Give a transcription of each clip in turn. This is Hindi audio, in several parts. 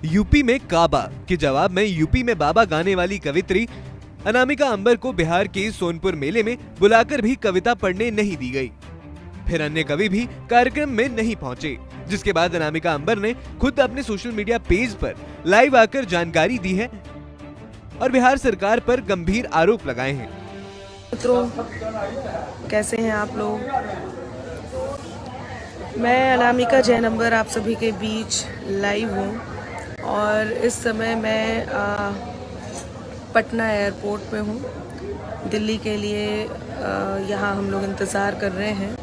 यूपी में काबा के जवाब में यूपी में बाबा गाने वाली कवित्री अनामिका अंबर को बिहार के सोनपुर मेले में बुलाकर भी कविता पढ़ने नहीं दी गई। फिर अन्य कवि भी कार्यक्रम में नहीं पहुंचे, जिसके बाद अनामिका अंबर ने खुद अपने सोशल मीडिया पेज पर लाइव आकर जानकारी दी है और बिहार सरकार पर गंभीर आरोप लगाए हैं। मित्रों, कैसे हैं आप लोग? मैं अनामिका जैन अंबर आप सभी के बीच लाइव हूँ और इस समय मैं पटना एयरपोर्ट पे हूँ। दिल्ली के लिए यहाँ हम लोग इंतज़ार कर रहे हैं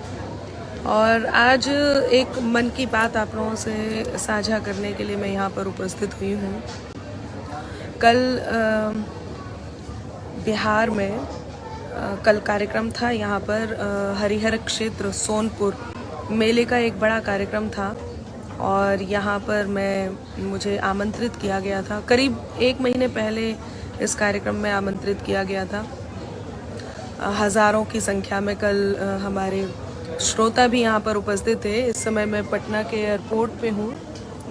और आज एक मन की बात आप लोगों से साझा करने के लिए मैं यहाँ पर उपस्थित हुई हूँ। कल बिहार में कल कार्यक्रम था यहाँ पर हरिहर क्षेत्र सोनपुर मेले का एक बड़ा कार्यक्रम था और यहाँ पर मुझे आमंत्रित किया गया था। करीब 1 महीने पहले इस कार्यक्रम में आमंत्रित किया गया था। हज़ारों की संख्या में कल हमारे श्रोता भी यहाँ पर उपस्थित थे। इस समय मैं पटना के एयरपोर्ट पे हूँ।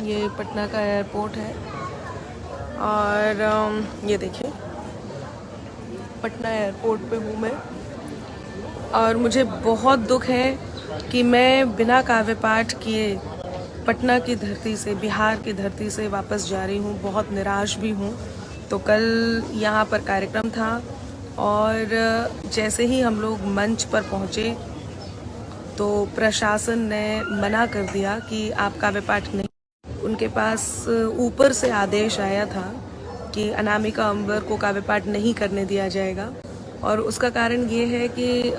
ये पटना का एयरपोर्ट है और ये देखिए पटना एयरपोर्ट पे हूँ मैं और मुझे बहुत दुख है कि मैं बिना काव्य पाठ किए पटना की धरती से, बिहार की धरती से वापस जा रही हूँ। बहुत निराश भी हूँ। तो कल यहाँ पर कार्यक्रम था और जैसे ही हम लोग मंच पर पहुँचे तो प्रशासन ने मना कर दिया कि आप काव्य पाठ नहीं। उनके पास ऊपर से आदेश आया था कि अनामिका अंबर को काव्य पाठ नहीं करने दिया जाएगा और उसका कारण ये है कि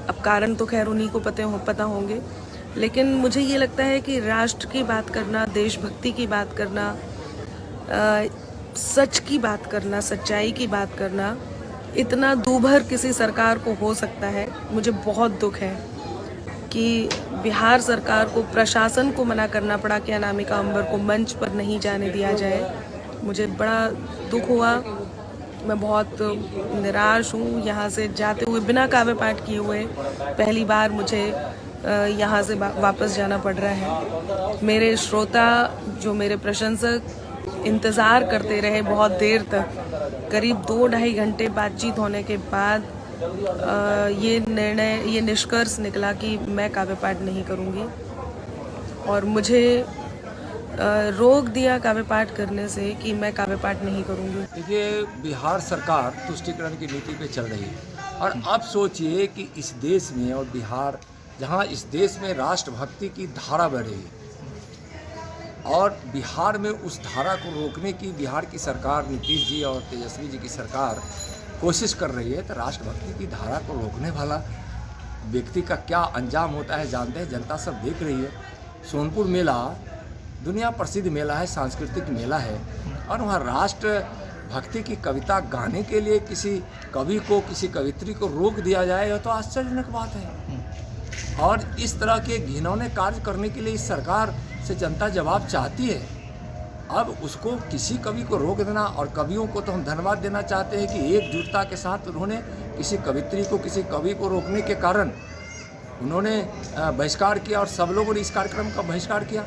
अब कारण तो खैर उन्हीं को पता होंगे, लेकिन मुझे ये लगता है कि राष्ट्र की बात करना, देशभक्ति की बात करना, सच की बात करना, सच्चाई की बात करना इतना दूभर किसी सरकार को हो सकता है। मुझे बहुत दुख है कि बिहार सरकार को, प्रशासन को मना करना पड़ा कि अनामिका अंबर को मंच पर नहीं जाने दिया जाए। मुझे बड़ा दुख हुआ। मैं बहुत निराश हूँ। यहाँ से जाते हुए बिना काव्य पाठ किए हुए पहली बार मुझे यहाँ से वापस जाना पड़ रहा है। मेरे श्रोता, जो मेरे प्रशंसक इंतज़ार करते रहे बहुत देर तक, करीब 2-2.5 घंटे बातचीत होने के बाद ये निष्कर्ष निकला कि मैं काव्य पाठ नहीं करूँगी और मुझे रोक दिया काव्य पाठ करने से कि मैं काव्य पाठ नहीं करूँगी। देखिए, बिहार सरकार तुष्टीकरण की नीति पे चल रही है और अब सोचिए कि इस देश में और बिहार, जहाँ इस देश में राष्ट्रभक्ति की धारा बढ़ रही है और बिहार में उस धारा को रोकने की बिहार की सरकार, नीतीश जी और तेजस्वी जी की सरकार कोशिश कर रही है, तो राष्ट्रभक्ति की धारा को रोकने वाला व्यक्ति का क्या अंजाम होता है जानते हैं। जनता सब देख रही है। सोनपुर मेला दुनिया प्रसिद्ध मेला है, सांस्कृतिक मेला है और वहाँ राष्ट्र भक्ति की कविता गाने के लिए किसी कवि को, किसी कवित्री को रोक दिया जाए, यह तो आश्चर्यजनक बात है। और इस तरह के घिनौने कार्य करने के लिए इस सरकार से जनता जवाब चाहती है। अब उसको किसी कवि को रोक देना, और कवियों को तो हम धन्यवाद देना चाहते हैं कि एकजुटता के साथ उन्होंने किसी कवित्री को, किसी कवि को रोकने के कारण उन्होंने बहिष्कार किया और सब लोगों ने इस कार्यक्रम का बहिष्कार किया।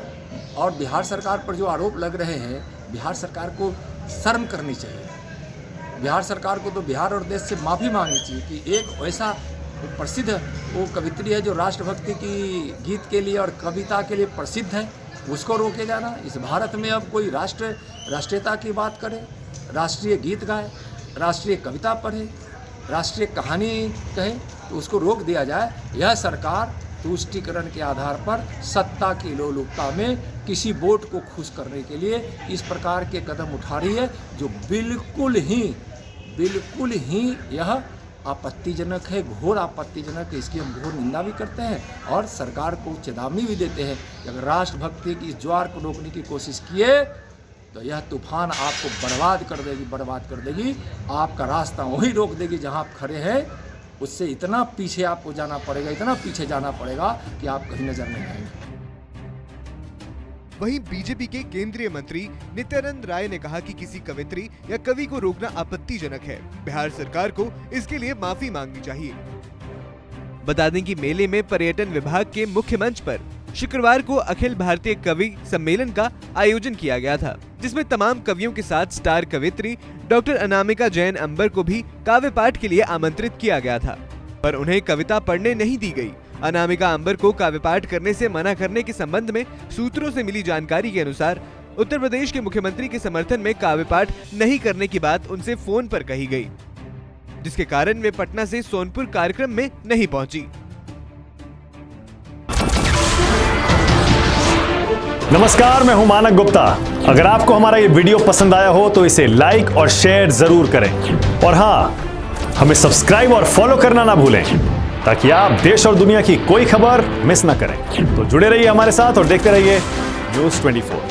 और बिहार सरकार पर जो आरोप लग रहे हैं, बिहार सरकार को शर्म करनी चाहिए। बिहार सरकार को तो बिहार और देश से माफ़ी मांगनी चाहिए कि एक ऐसा प्रसिद्ध वो कवित्री है जो राष्ट्रभक्ति की गीत के लिए और कविता के लिए प्रसिद्ध है, उसको रोके जाना। इस भारत में अब कोई राष्ट्रीयता की बात करे, राष्ट्रीय गीत गाए, राष्ट्रीय कविता पढ़े, राष्ट्रीय कहानी कहे, तो उसको रोक दिया जाए। यह सरकार तुष्टीकरण के आधार पर सत्ता की लोलुपता में किसी वोट को खुश करने के लिए इस प्रकार के कदम उठा रही है, जो बिल्कुल ही यह आपत्तिजनक है, घोर आपत्तिजनक है। इसकी हम घोर निंदा भी करते हैं और सरकार को चेतावनी भी देते हैं कि अगर राष्ट्रभक्ति की ज्वार को रोकने की कोशिश किए तो यह तूफान आपको बर्बाद कर देगी। आपका रास्ता वहीं रोक देगी जहां आप खड़े हैं। उससे इतना पीछे आपको जाना पड़ेगा, इतना पीछे जाना पड़ेगा कि आप कहीं नजर नहीं आएंगे। वहीं बीजेपी के केंद्रीय मंत्री नित्यानंद राय ने कहा कि किसी कवित्री या कवि को रोकना आपत्तिजनक है। बिहार सरकार को इसके लिए माफी मांगनी चाहिए। बता दें कि मेले में पर्यटन विभाग के मुख्य मंच पर शुक्रवार को अखिल भारतीय कवि सम्मेलन का आयोजन किया गया था, जिसमें तमाम कवियों के साथ स्टार कवित्री डॉक्टर अनामिका जैन अंबर को भी काव्य पाठ के लिए आमंत्रित किया गया था, पर उन्हें कविता पढ़ने नहीं दी गई। अनामिका अंबर को काव्य पाठ करने से मना करने के संबंध में सूत्रों से मिली जानकारी के अनुसार उत्तर प्रदेश के मुख्यमंत्री के समर्थन में काव्य पाठ नहीं करने की बात उनसे फोन पर कही गई, जिसके कारण वे पटना से सोनपुर कार्यक्रम में नहीं पहुंची। नमस्कार, मैं हूं मानक गुप्ता। अगर आपको हमारा ये वीडियो पसंद आया हो तो इसे लाइक और शेयर जरूर करें, और हाँ, हमें सब्सक्राइब और फॉलो करना ना भूलें ताकि आप देश और दुनिया की कोई खबर मिस ना करें। तो जुड़े रहिए हमारे साथ और देखते रहिए न्यूज़ 24।